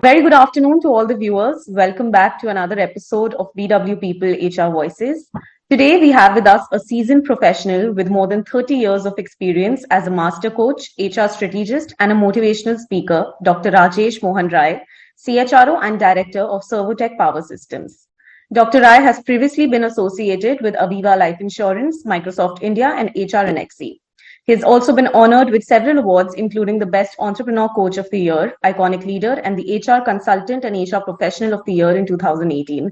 Very good afternoon to all the viewers. Welcome back to another episode of BW People HR Voices. Today, we have with us a seasoned professional with more than 30 years of experience as a master coach, HR strategist, and a motivational speaker, Dr. Rajesh Mohan Rai, CHRO and Director of Servotech Power Systems. Dr. Rai has previously been associated with Aviva Life Insurance, Microsoft India, and HR NXE. He has also been honored with several awards, including the Best Entrepreneur Coach of the Year, Iconic Leader, and the HR Consultant and HR Professional of the Year in 2018.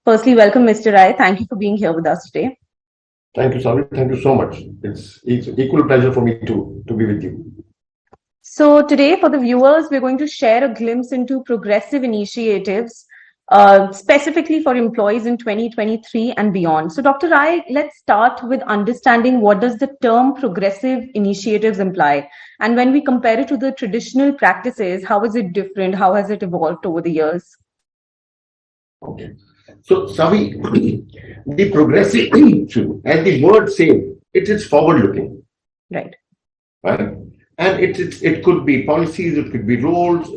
Firstly, welcome, Mr. Rai. Thank you for being here with us today. Thank you, Savi. Thank you so much. It's equal pleasure for me to be with you. So today, for the viewers, we're going to share a glimpse into progressive initiatives specifically for employees in 2023 and beyond. So Dr. Rai, let's start with understanding what does the term progressive initiatives imply? And when we compare it to the traditional practices, how is it different? How has it evolved over the years? Okay. So Savi, the progressive, as the word says, it is forward-looking. Right. Right? And it could be policies, it could be rules,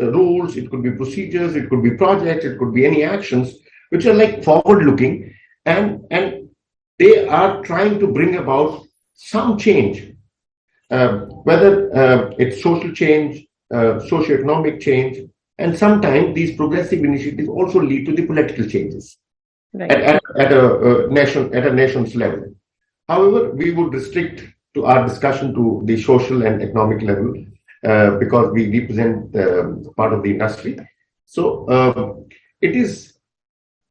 it could be procedures, it could be projects, it could be any actions which are like forward-looking, and they are trying to bring about some change, whether it's social change, socio-economic change, and sometimes these progressive initiatives also lead to the political changes right. at a nation's level. However, we would restrict to our discussion to the social and economic level because we represent part of the industry. So it is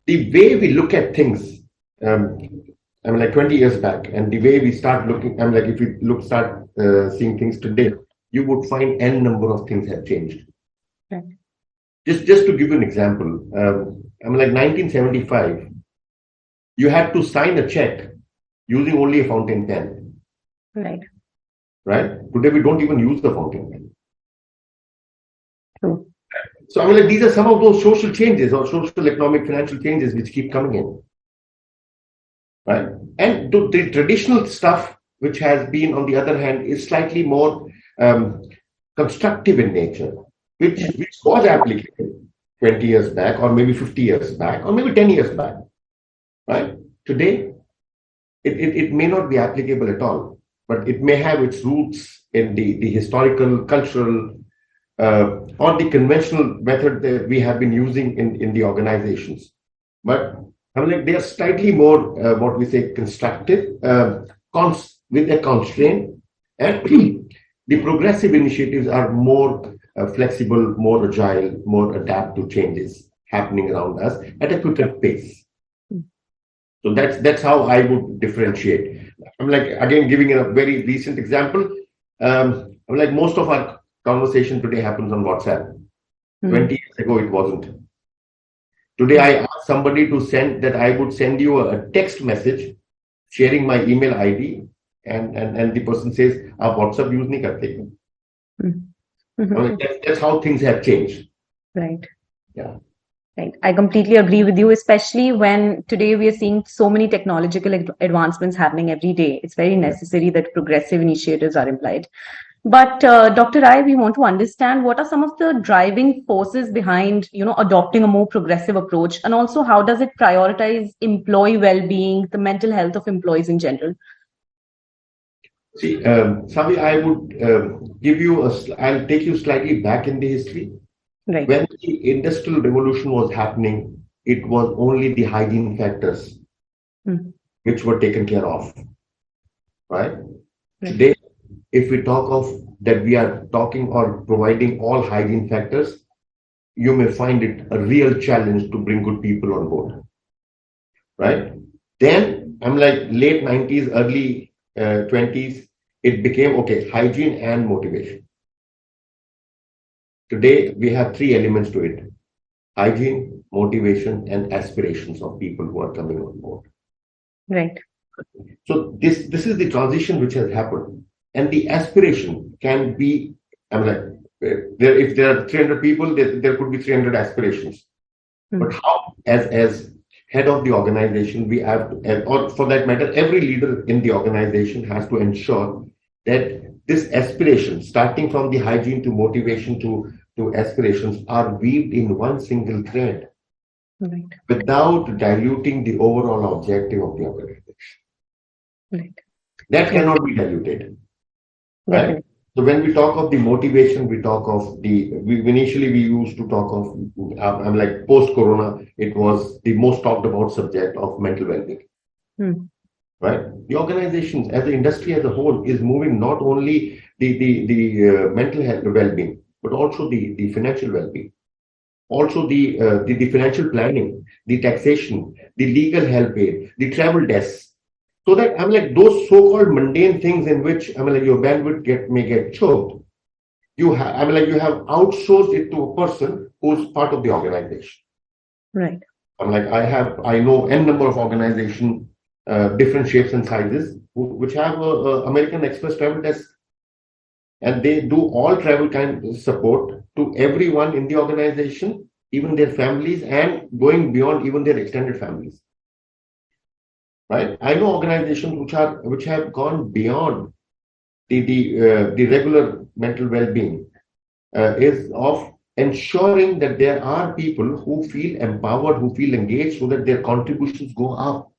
the way we look at things. Like 20 years back, and the way we start looking. If we start seeing things today, you would find n number of things have changed. Right. Just to give you an example, 1975, you had to sign a check using only a fountain pen. Right. Today we don't even use the fountain pen. True. So these are some of those social changes or social, economic, financial changes which keep coming in. Right. And the traditional stuff, which has been, on the other hand, is slightly more constructive in nature, which was applicable 20 years back, or maybe 50 years back, or maybe 10 years back. Right. Today, it may not be applicable at all, but it may have its roots in the historical, cultural, or the conventional method that we have been using in the organizations. But they are slightly more, what we say, constructive, with a constraint, and the progressive initiatives are more flexible, more agile, more adapt to changes happening around us at a quicker pace. So that's how I would differentiate. Again, giving a very recent example, most of our conversation today happens on WhatsApp. 20 years ago, it wasn't. Today, I ask somebody to send that I would send you a text message sharing my email ID, and the person says, "Aap WhatsApp use nahi karte." That's how things have changed. Right. Yeah. Right. I completely agree with you, especially when today we are seeing so many technological advancements happening every day. It's very necessary that progressive initiatives are implied. But Dr. Rai, we want to understand what are some of the driving forces behind, adopting a more progressive approach, and also how does it prioritize employee well-being, the mental health of employees in general? See, Savi, I would I'll take you slightly back in the history. Right. When the Industrial Revolution was happening, it was only the hygiene factors which were taken care of. Right? Today, if we talk of that we are talking or providing all hygiene factors, you may find it a real challenge to bring good people on board. Right? Then, late 90s, early 20s, it became, hygiene and motivation. Today, we have three elements to it: hygiene, motivation, and aspirations of people who are coming on board. Right. So this is the transition which has happened. And the aspiration can be, if there are 300 people, there could be 300 aspirations. But how, as head of the organization, we have to, or for that matter, every leader in the organization has to ensure that this aspiration, starting from the hygiene to motivation to to aspirations are weaved in one single thread Right. without diluting the overall objective of the organization. Right. That True. cannot be diluted, right? Definitely. So when we talk of the motivation, we talk of initially we used to talk of, I'm like post-corona, it was the most talked about subject of mental well-being, Hmm. right? The organizations as the industry as a whole is moving not only the mental health well-being, but also the financial well-being, also the financial planning, the taxation, the legal help aid, the travel desks. So that I'm like those so-called mundane things in which I'm like your bandwidth may get choked. You have outsourced it to a person who's part of the organization. Right. I'm like I know n number of organizations, different shapes and sizes, which have a American Express travel desk, and they do all travel kind of support to everyone in the organization, even their families, and going beyond even their extended families. Right? I know organizations which have gone beyond the regular mental well-being, is of ensuring that there are people who feel empowered, who feel engaged, so that their contributions go up.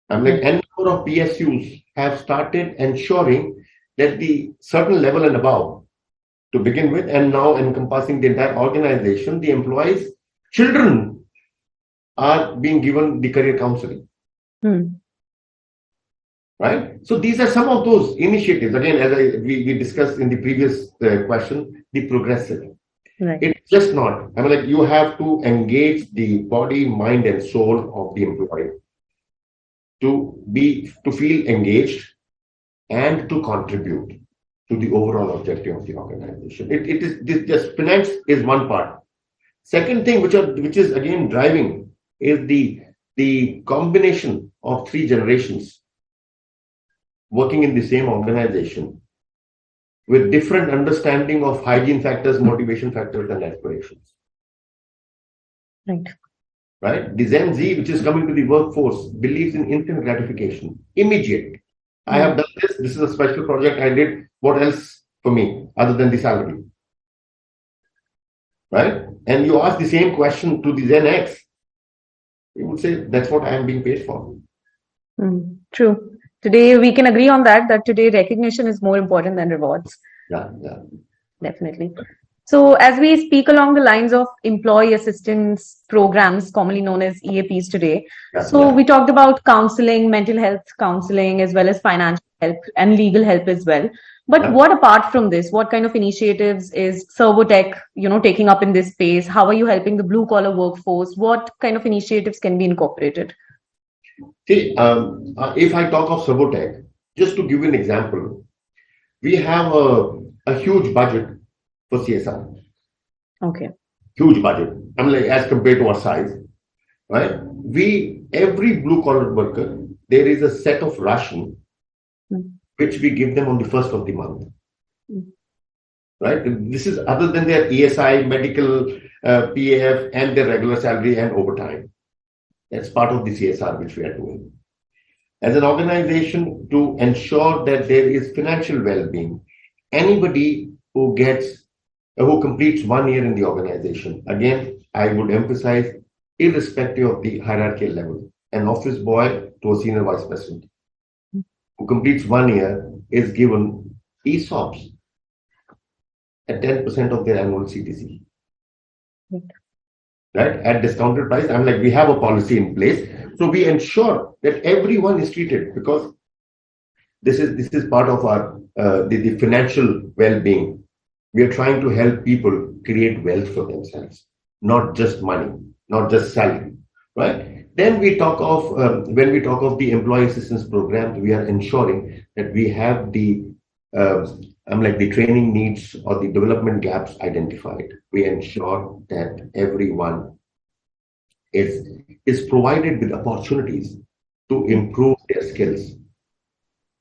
I'm like, Right. n number of PSUs have started ensuring that the certain level and above to begin with, and now encompassing the entire organization, the employees' children are being given the career counseling. Hmm. Right? So these are some of those initiatives. Again, as we discussed in the previous question, the progressive. Right. It's just not. I mean, like you have to engage the body, mind, and soul of the employee to feel engaged and to contribute to the overall objective of the organization. It is this just finance is one part. Second thing, which is again driving, is the combination of three generations working in the same organization with different understanding of hygiene factors, motivation factors, and aspirations. Right. Right? The Gen Z, which is coming to the workforce, believes in instant gratification, immediate. I have done this. This is a special project I did. What else for me other than the salary? Right? And you ask the same question to the Gen X, he would say, that's what I am being paid for. True. Today we can agree on that today recognition is more important than rewards. Yeah. Definitely. So as we speak along the lines of employee assistance programs, commonly known as EAPs today, we talked about counseling, mental health counseling, as well as financial help and legal help as well. But what apart from this, what kind of initiatives is Servotech, taking up in this space? How are you helping the blue collar workforce? What kind of initiatives can be incorporated? See, if I talk of Servotech, just to give you an example, we have a huge budget for CSR. Okay. Huge budget. I mean, like, as compared to our size, right? Every blue collar worker, there is a set of ration which we give them on the first of the month. Right? This is other than their ESI, medical, PAF, and their regular salary and overtime. That's part of the CSR which we are doing. As an organization, to ensure that there is financial well-being, anybody who completes 1 year in the organization, again, I would emphasize, irrespective of the hierarchical level, an office boy to a senior vice president who completes 1 year is given ESOPs at 10% of their annual CTC. Right? At discounted price. I'm like, we have a policy in place. So we ensure that everyone is treated, because this is part of our the financial well-being. We are trying to help people create wealth for themselves, not just money, not just salary, right? Then we talk of when we talk of the employee assistance programs, we are ensuring that we have the the training needs or the development gaps identified. We ensure that everyone is provided with opportunities to improve their skills,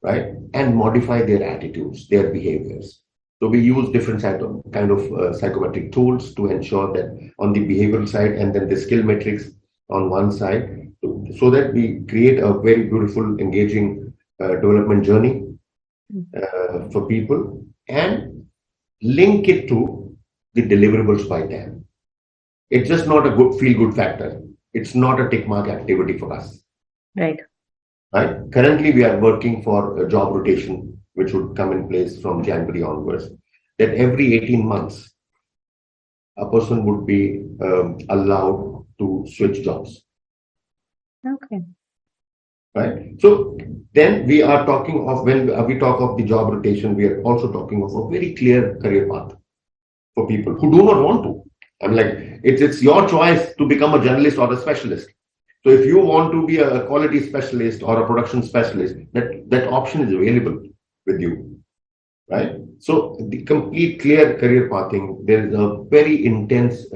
right, and modify their attitudes, their behaviors. So we use different kind of psychometric tools to ensure that on the behavioral side, and then the skill metrics on one side, so that we create a very beautiful, engaging development journey for people, and link it to the deliverables by them. It's just not a good feel-good factor. It's not a tick mark activity for us. Right. Right? Currently, we are working for a job rotation, which would come in place from January onwards, that every 18 months, a person would be allowed to switch jobs. Okay. Right? So then we are talking of, when we talk of the job rotation, we are also talking of a very clear career path for people who do not want to. I'm like, it's your choice to become a journalist or a specialist. So if you want to be a quality specialist or a production specialist, that option is available with you, right? So the complete clear career pathing, there is a very intense,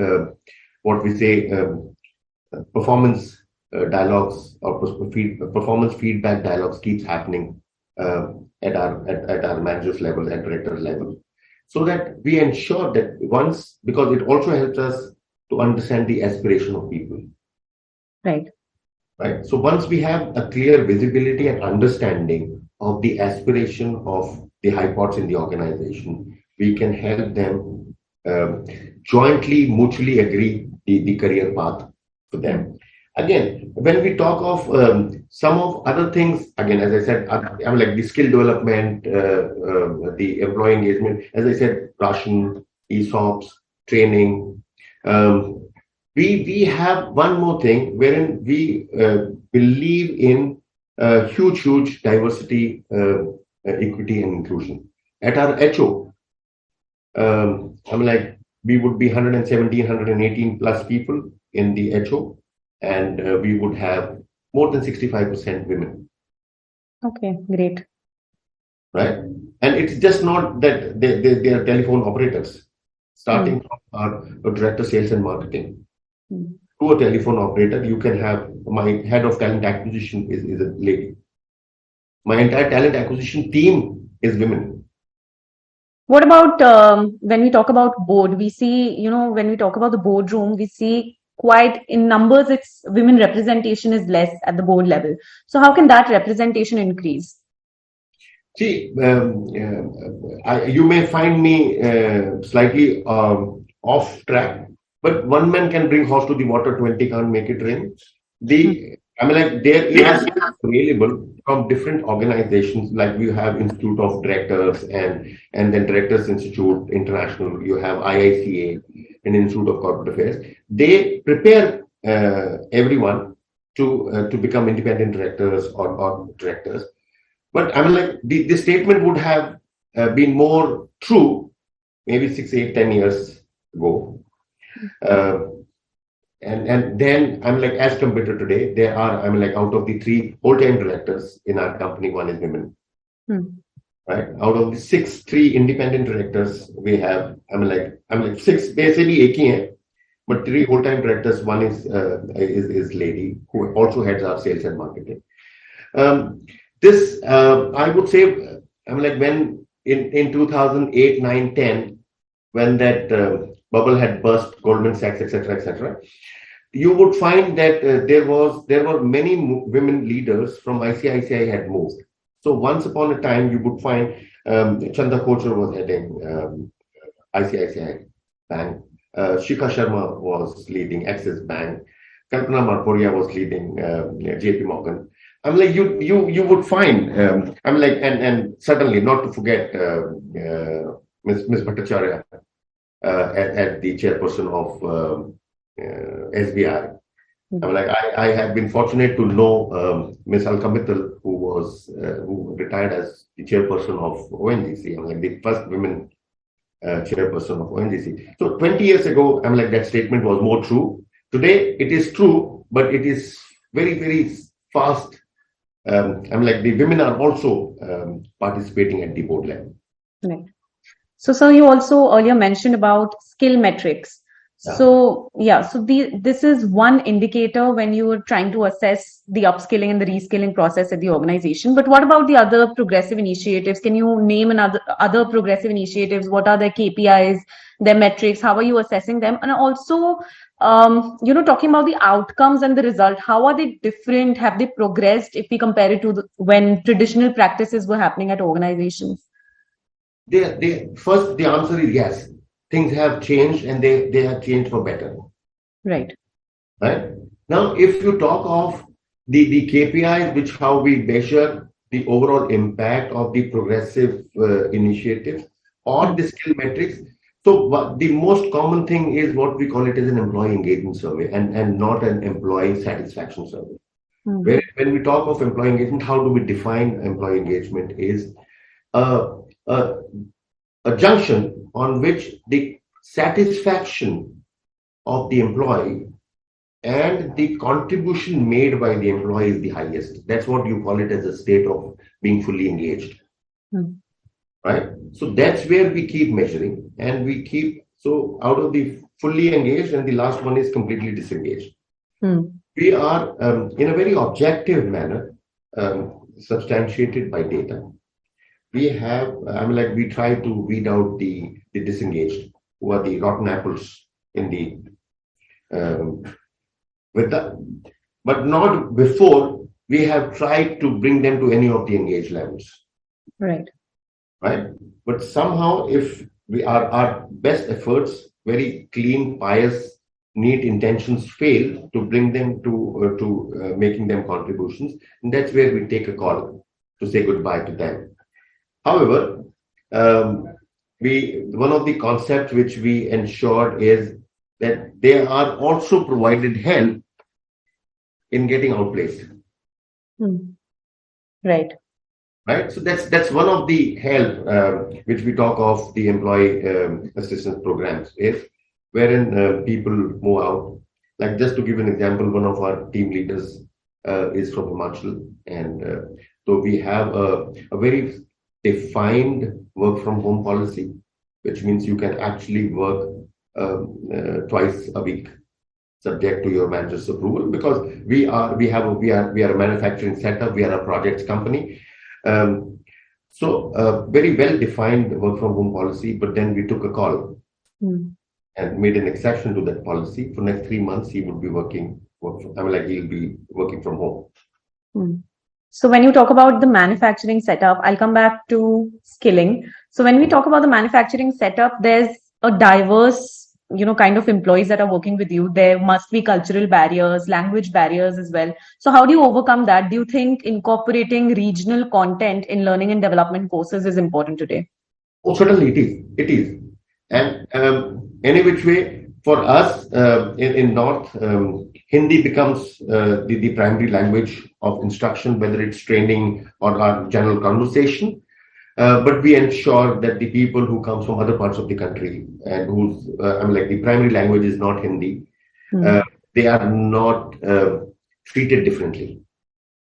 what we say, performance dialogues or performance feedback dialogues keeps happening at our managers level and director level, so that we ensure that once, because it also helps us to understand the aspiration of people. Right. Right. So once we have a clear visibility and understanding of the aspiration of the high pots in the organization, we can help them jointly, mutually agree the career path for them. Again, when we talk of some of other things, again, as I said, I'm like the skill development, the employee engagement, as I said, ration, ESOPs, training. We have one more thing wherein we believe in huge diversity, equity and inclusion. At our HO, I'm like, we would be 117, 118 plus people in the HO, and we would have more than 65% women. Okay, great. Right? And it's just not that they are telephone operators. Starting from our director sales and marketing. To a telephone operator, you can have my head of talent acquisition is a lady. My entire talent acquisition team is women. What about when we talk about board? We see, when we talk about the boardroom, we see quite in numbers, it's women representation is less at the board level. So how can that representation increase? See, you may find me slightly off track, but one man can bring horse to the water, 20 can't make it rain. There is available from different organizations, like we have Institute of Directors and then Directors Institute International, you have IICA and Institute of Corporate Affairs. They prepare everyone to become independent directors or directors. But the statement would have been more true maybe 6, 8, 10 years ago. And then as compared to today, there are out of the 3 full-time directors in our company, 1 is women. Right? Out of the 6, 3 independent directors we have, 6 basically एक ही हैं, but 3 full-time directors, 1 is lady who also heads our sales and marketing. This I would say, when in 2008, 9, 10, when that bubble had burst, Goldman Sachs, etc., you would find that there were many women leaders from ICICI had moved. So once upon a time, you would find Chanda Kochar was heading ICICI Bank, Shikha Sharma was leading Axis Bank, Kalpana Marporia was leading JP Morgan. You would find, and certainly not to forget Ms. Bhattacharya as the chairperson of SBI. I have been fortunate to know Ms. Alka Mittal, who retired as the chairperson of ONGC. The first women chairperson of ONGC. So 20 years ago, that statement was more true. Today, it is true, but it is very fast. The women are also participating at the board level. Right. So, sir, you also earlier mentioned about skill metrics. Yeah. So, this is one indicator when you are trying to assess the upskilling and the reskilling process at the organization. But what about the other progressive initiatives? Can you name other progressive initiatives? What are their KPIs, their metrics? How are you assessing them? And also, talking about the outcomes and the result, how are they different? Have they progressed if we compare it to when traditional practices were happening at organizations? First, the answer is yes. things have changed, and they have changed for better. Right. Right? Now, if you talk of the KPIs, which how we measure the overall impact of the progressive initiatives or the skill metrics. So the most common thing is what we call it as an employee engagement survey, and not an employee satisfaction survey. When we talk of employee engagement, how do we define employee engagement? Is a, a, a junction on which the satisfaction of the employee and the contribution made by the employee is the highest. That's what you call it as a state of being fully engaged. Right? So that's where we keep measuring, and we keep, so out of the fully engaged, and the last one is completely disengaged. We are, in a very objective manner, substantiated by data. We have, we try to weed out the disengaged, who are the rotten apples in the, but not before we have tried to bring them to any of the engaged levels. Right. But somehow, if our best efforts, very clean, pious, neat intentions fail to bring them to making them contributions, and that's where we take a call to say goodbye to them. However, one of the concepts which we ensured is that they are also provided help in getting outplaced. Right. So that's one of the help which we talk of the employee assistance programs is wherein people move out. Like, just to give an example, one of our team leaders is from Himachal, and so we have a very defined work from home policy, which means you can actually work twice a week, subject to your manager's approval, because we are a manufacturing setup, we are a projects company. So very well defined work from home policy, but then we took a call and made an exception to that policy. For next 3 months, he would be he'll be working from home. So when you talk about the manufacturing setup, I'll come back to skilling. So when we talk about the manufacturing setup, there's a diverse, kind of employees that are working with you. There must be cultural barriers, language barriers as well. So how do you overcome that? Do you think incorporating regional content in learning and development courses is important today? Oh, certainly it is. It is. And any which way, for us in North, Hindi becomes the primary language of instruction, whether it's training or our general conversation. But we ensure that the people who come from other parts of the country and whose the primary language is not Hindi, they are not treated differently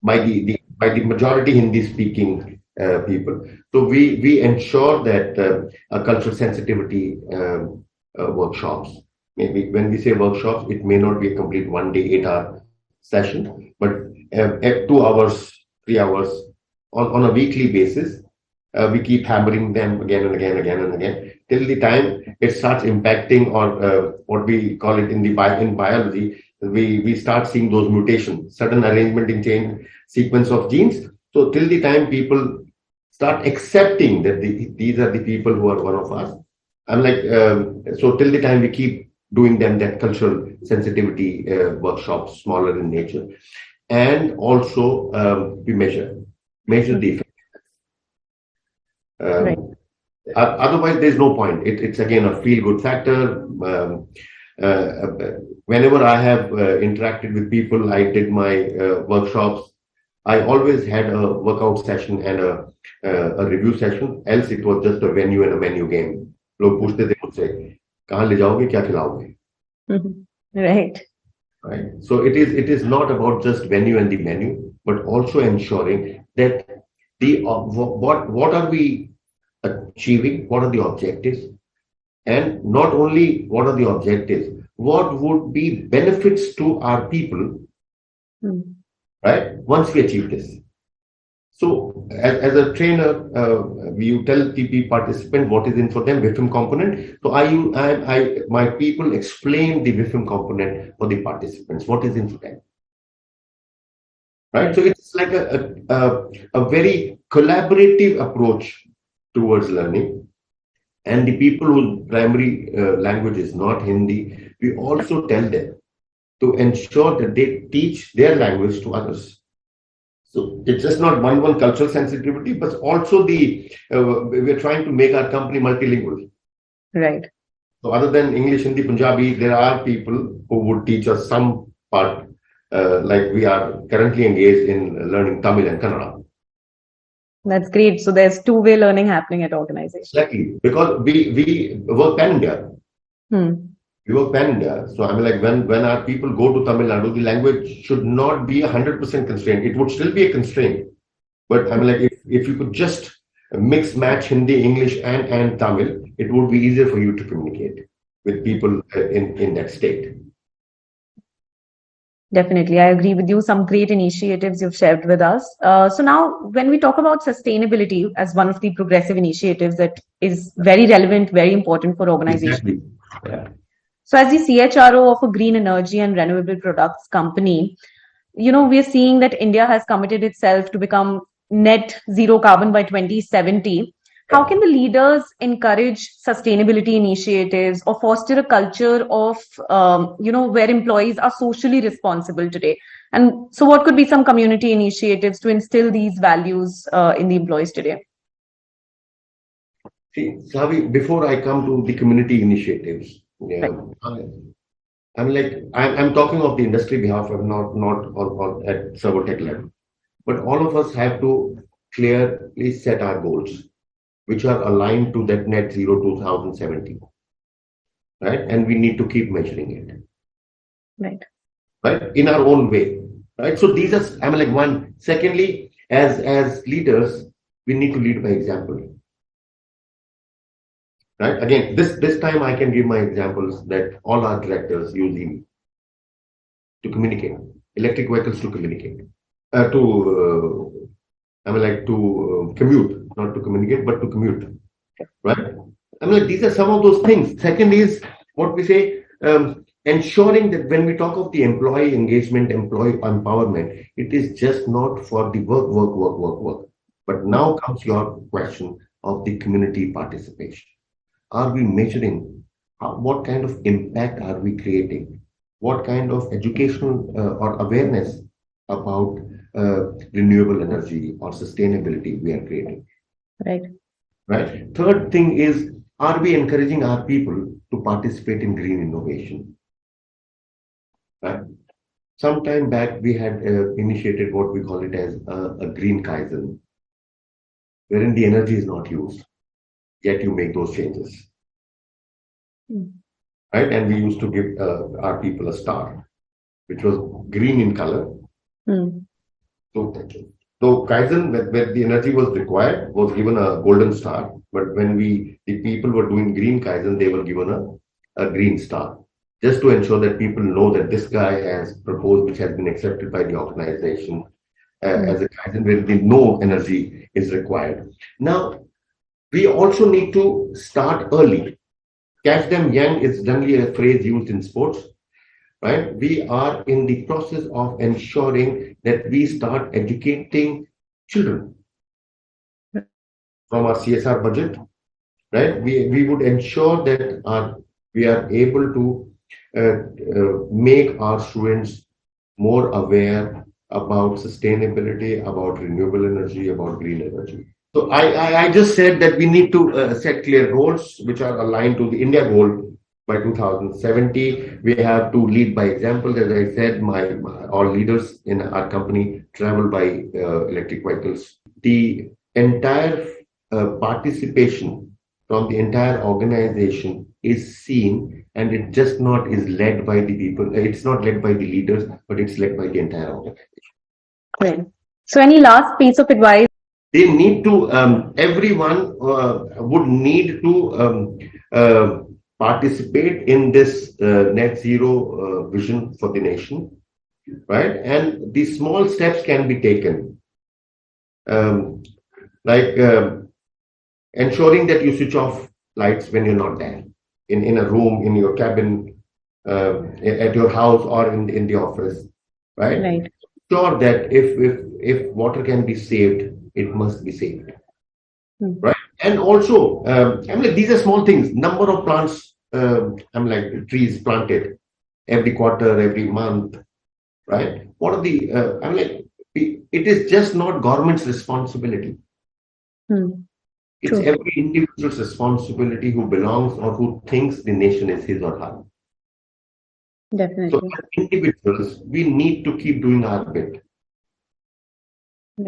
by the majority Hindi speaking people. So we ensure that cultural sensitivity workshops. Maybe when we say workshops, it may not be a complete 1 day, 8-hour session, but 2 hours, 3 hours on a weekly basis. We keep hammering them again and again, till the time it starts impacting, or what we call it in biology, we start seeing those mutations, sudden arrangement in chain sequence of genes. So till the time people start accepting that these are the people who are one of us, so till the time we keep doing them that cultural sensitivity workshops, smaller in nature, and also we measure the effect. Right. Otherwise, there's no point. It's again a feel-good factor. Whenever I have interacted with people, I did my workshops, I always had a workout session and a review session. Else, it was just a venue and a menu game. लोग पूछते थे मुझसे, कहाँ ले जाओगे, क्या खिलाओगे? Right. So it is not about just venue and the menu, but also ensuring that what are we achieving, what are the objectives, and not only what are the objectives, what would be benefits to our people, once we achieve this. So as a trainer, you tell the participant what is in for them, WIFM component. So my people explain the WIFM component for the participants, what is in for them. So it's like a very collaborative approach towards learning. And the people whose primary language is not Hindi, we also tell them to ensure that they teach their language to others. So it's just not one cultural sensitivity, but also we're trying to make our company multilingual. Right. So other than English, Hindi, Punjabi, there are people who would teach us some part, like we are currently engaged in learning Tamil and Kannada. That's great. So there's two-way learning happening at organizations. Exactly, because we work pan-India. We work pan-India. So I mean, like when our people go to Tamil Nadu, the language should not be 100% constrained. It would still be a constraint. But I mean, like if you could just mix match Hindi, English, and Tamil, it would be easier for you to communicate with people in that state. Definitely, I agree with you. Some great initiatives you've shared with us. So now, when we talk about sustainability as one of the progressive initiatives that is very relevant, very important for organizations. Exactly. Yeah. So as the CHRO of a green energy and renewable products company, we are seeing that India has committed itself to become net zero carbon by 2070. How can the leaders encourage sustainability initiatives or foster a culture of, where employees are socially responsible today? And so what could be some community initiatives to instill these values in the employees today? See, Savi, before I come to the community initiatives, I'm talking of the industry behalf of not on at Servotech level, but all of us have to clearly set our goals, which are aligned to that net zero 2070, right? And we need to keep measuring it, right, in our own way, right? So these are, one. Secondly, as leaders, we need to lead by example. Right. Again, this time I can give my examples that all our directors use EV to communicate, electric vehicles to communicate, commute, not to communicate, but to commute. Right. These are some of those things. Second is what we say, ensuring that when we talk of the employee engagement, employee empowerment, it is just not for the work. But now comes your question of the community participation. Are we measuring what kind of impact are we creating? What kind of educational or awareness about renewable energy or sustainability we are creating? Right. Third thing is, are we encouraging our people to participate in green innovation? Right. Some time back, we had initiated what we call it as a green Kaizen, wherein the energy is not used, yet you make those changes. Right? And we used to give our people a star, which was green in color. So Kaizen, where the energy was required, was given a golden star. But when the people were doing green Kaizen, they were given a green star, just to ensure that people know that this guy has proposed, which has been accepted by the organization as a Kaizen where no energy is required. Now, we also need to start early. Catch them young is generally a phrase used in sports, right? We are in the process of ensuring that we start educating children from our CSR budget, right? We would ensure that we are able to make our students more aware about sustainability, about renewable energy, about green energy. So I just said that we need to set clear goals which are aligned to the India goal by 2070. We have to lead by example. As I said, all leaders in our company travel by electric vehicles. The entire participation from the entire organization is seen, and it just not is led by the people. It's not led by the leaders, but it's led by the entire organization. Right. So any last piece of advice? They need to, everyone would need to participate in this net zero vision for the nation, right? And the small steps can be taken, ensuring that you switch off lights when you're not there, in a room, in your cabin, at your house, or in the office, right? Sure that if water can be saved, it must be saved, right? And also, these are small things. Number of plants, trees planted every quarter, every month, right? What are the, it is just not government's responsibility. It's True. every individual's responsibility who belongs or who thinks the nation is his or her. So Definitely. as individuals, we need to keep doing our bit.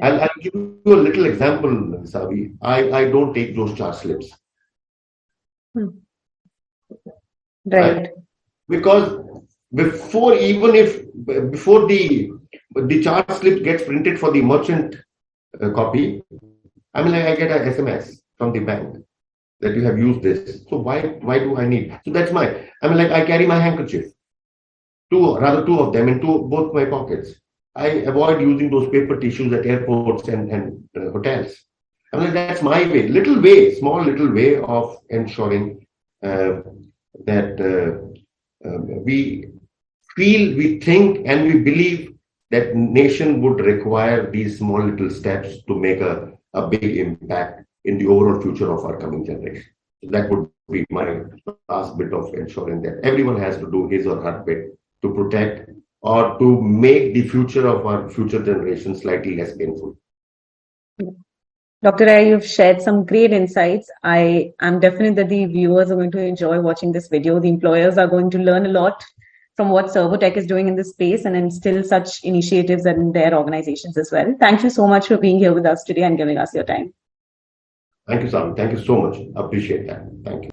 I'll give you a little example, Savi. I don't take those charge slips. Right. Because before the charge slip gets printed for the merchant copy, I get an SMS from the bank that you have used this. So why do I need? So that's I carry my handkerchief, two of them in both my pockets. I avoid using those paper tissues at airports and hotels. That's my way, small little way of ensuring that we feel, we think, and we believe that nation would require these small little steps to make a big impact in the overall future of our coming generation. So that would be my last bit of ensuring that everyone has to do his or her bit to protect or to make the future of our future generation slightly less painful. Dr. Rai, you've shared some great insights. I am definite that the viewers are going to enjoy watching this video. The employers are going to learn a lot from what Servotech is doing in this space and instill such initiatives in their organizations as well. Thank you so much for being here with us today and giving us your time. Thank you, Savi. Thank you so much. Appreciate that. Thank you.